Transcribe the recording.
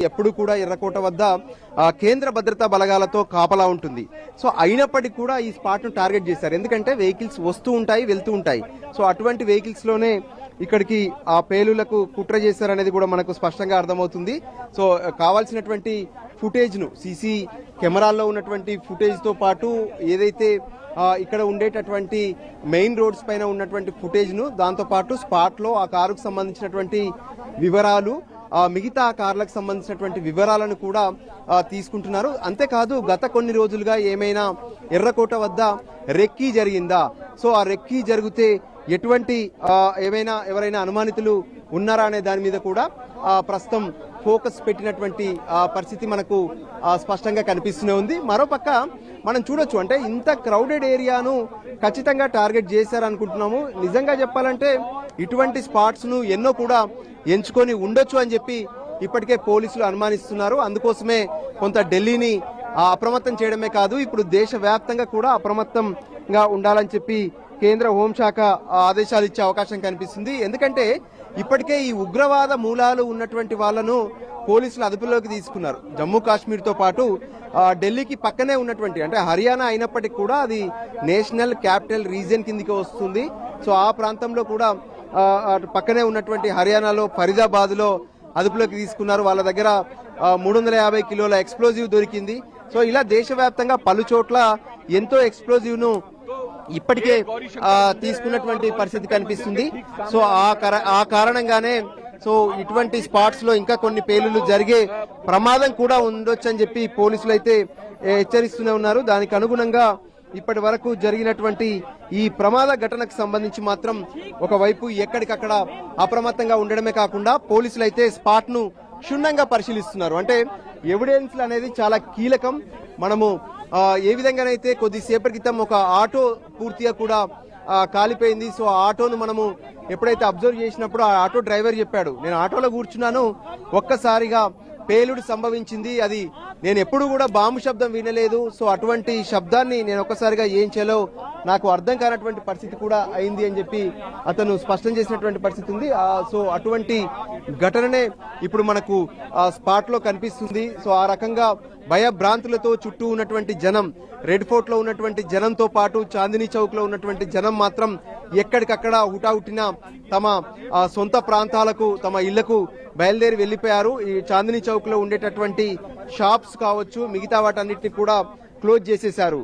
ఎప్పుడు కూడా ఎర్రకోట వద్ద కేంద్ర భద్రతా బలగాలతో కాపలా ఉంటుంది. సో అయినప్పటికీ కూడా ఈ స్పాట్ ను టార్గెట్ చేశారు. ఎందుకంటే వెహికల్స్ వస్తూ ఉంటాయి, వెళ్తూ ఉంటాయి. సో అటువంటి వెహికల్స్ లోనే ఇక్కడికి ఆ పేలులకు కుట్ర చేశారనేది కూడా మనకు స్పష్టంగా అర్థమవుతుంది. సో కావాల్సినటువంటి ఫుటేజ్ ను, సీసీ కెమెరాల్లో ఉన్నటువంటి ఫుటేజ్ తో పాటు ఏదైతే ఇక్కడ ఉండేటటువంటి మెయిన్ రోడ్స్ పైన ఉన్నటువంటి ఫుటేజ్ ను, దాంతో పాటు స్పాట్ లో ఆ కారుకు సంబంధించినటువంటి వివరాలు, మిగతా కార్లకు సంబంధించినటువంటి వివరాలను కూడా తీసుకుంటున్నారు. అంతేకాదు గత కొన్ని రోజులుగా ఏమైనా ఎర్రకోట వద్ద రెక్కీ జరిగిందా, సో ఆ రెక్కీ జరిగితే ఎటువంటి ఎవరైనా అనుమానితులు ఉన్నారా అనే దాని మీద కూడా ప్రస్తుతం ఫోకస్ పెట్టినటువంటి పరిస్థితి మనకు స్పష్టంగా కనిపిస్తూనే ఉంది. మరోపక్క మనం చూడొచ్చు, అంటే ఇంత క్రౌడెడ్ ఏరియాను ఖచ్చితంగా టార్గెట్ చేశారనుకుంటున్నాము. నిజంగా చెప్పాలంటే ఇటువంటి స్పాట్స్ ను ఎన్నో కూడా ఎంచుకొని ఉండొచ్చు అని చెప్పి ఇప్పటికే పోలీసులు అనుమానిస్తున్నారు. అందుకోసమే కొంత ఢిల్లీని అప్రమత్తం చేయడమే కాదు, ఇప్పుడు దేశవ్యాప్తంగా కూడా అప్రమత్తంగా ఉండాలని చెప్పి కేంద్ర హోంశాఖ ఆదేశాలు ఇచ్చే అవకాశం కనిపిస్తుంది. ఎందుకంటే ఇప్పటికే ఈ ఉగ్రవాద మూలాలు ఉన్నటువంటి వాళ్లను పోలీసులు అదుపులోకి తీసుకున్నారు. జమ్మూ కాశ్మీర్ తో పాటు ఢిల్లీకి పక్కనే ఉన్నటువంటి, అంటే హర్యానా అయినప్పటికీ కూడా అది నేషనల్ క్యాపిటల్ రీజియన్ కిందికి వస్తుంది. సో ఆ ప్రాంతంలో కూడా పక్కనే ఉన్నటువంటి హర్యానాలో ఫరీదాబాద్ లో అదుపులోకి తీసుకున్నారు. వాళ్ళ దగ్గర 350 కిలోల ఎక్స్ప్లోజివ్ దొరికింది. సో ఇలా దేశవ్యాప్తంగా పలు చోట్ల ఎంతో ఎక్స్ప్లోజివ్ ను ఇప్పటికే తీసుకున్నటువంటి పరిస్థితి కనిపిస్తుంది. సో ఆ కారణంగానే సో ఇటువంటి స్పాట్స్ లో ఇంకా కొన్ని పేలులు జరిగే ప్రమాదం కూడా ఉండొచ్చని చెప్పి పోలీసులు అయితే హెచ్చరిస్తూనే ఉన్నారు. దానికి అనుగుణంగా ఇప్పటి వరకు జరిగినటువంటి ఈ ప్రమాద ఘటనకు సంబంధించి మాత్రం ఒకవైపు ఎక్కడికక్కడ అప్రమత్తంగా ఉండడమే కాకుండా పోలీసులు అయితే స్పాట్ ను క్షుణ్ణంగా పరిశీలిస్తున్నారు. అంటే ఎవిడెన్స్ అనేది చాలా కీలకం. మనము ఏ విధంగానైతే కొద్దిసేపటి క్రితం ఒక ఆటో పూర్తిగా కూడా కాలిపోయింది. సో ఆ ఆటోను మనము ఎప్పుడైతే అబ్జర్వ్ చేసినప్పుడు ఆ ఆటో డ్రైవర్ చెప్పాడు, నేను ఆటోలో కూర్చున్నాను, ఒక్కసారిగా పేలుడు సంభవించింది, అది నేను ఎప్పుడు కూడా బాంబు శబ్దం వినలేదు. సో అటువంటి శబ్దాన్ని నేను ఒక్కసారిగా ఏం చేయాలో నాకు అర్థం కానటువంటి పరిస్థితి కూడా అయింది అని చెప్పి అతను స్పష్టం చేసినటువంటి పరిస్థితి ఉంది. సో అటువంటి ఘటననే ఇప్పుడు మనకు స్పాట్ లో కనిపిస్తుంది. సో ఆ రకంగా భయభ్రాంతులతో చుట్టూ ఉన్నటువంటి జనం, రెడ్ ఫోర్ట్ లో ఉన్నటువంటి జనంతో పాటు చాందినీ చౌక్ లో ఉన్నటువంటి జనం మాత్రం ఎక్కడికక్కడ హుటాహుటిన తమ సొంత ప్రాంతాలకు, తమ ఇళ్లకు బయలుదేరి వెళ్లిపోయారు. ఈ చాందినీ చౌక్ లో ఉండేటటువంటి షాప్స్ కావచ్చు, మిగతా వాటన్నిటిని కూడా క్లోజ్ చేసేశారు.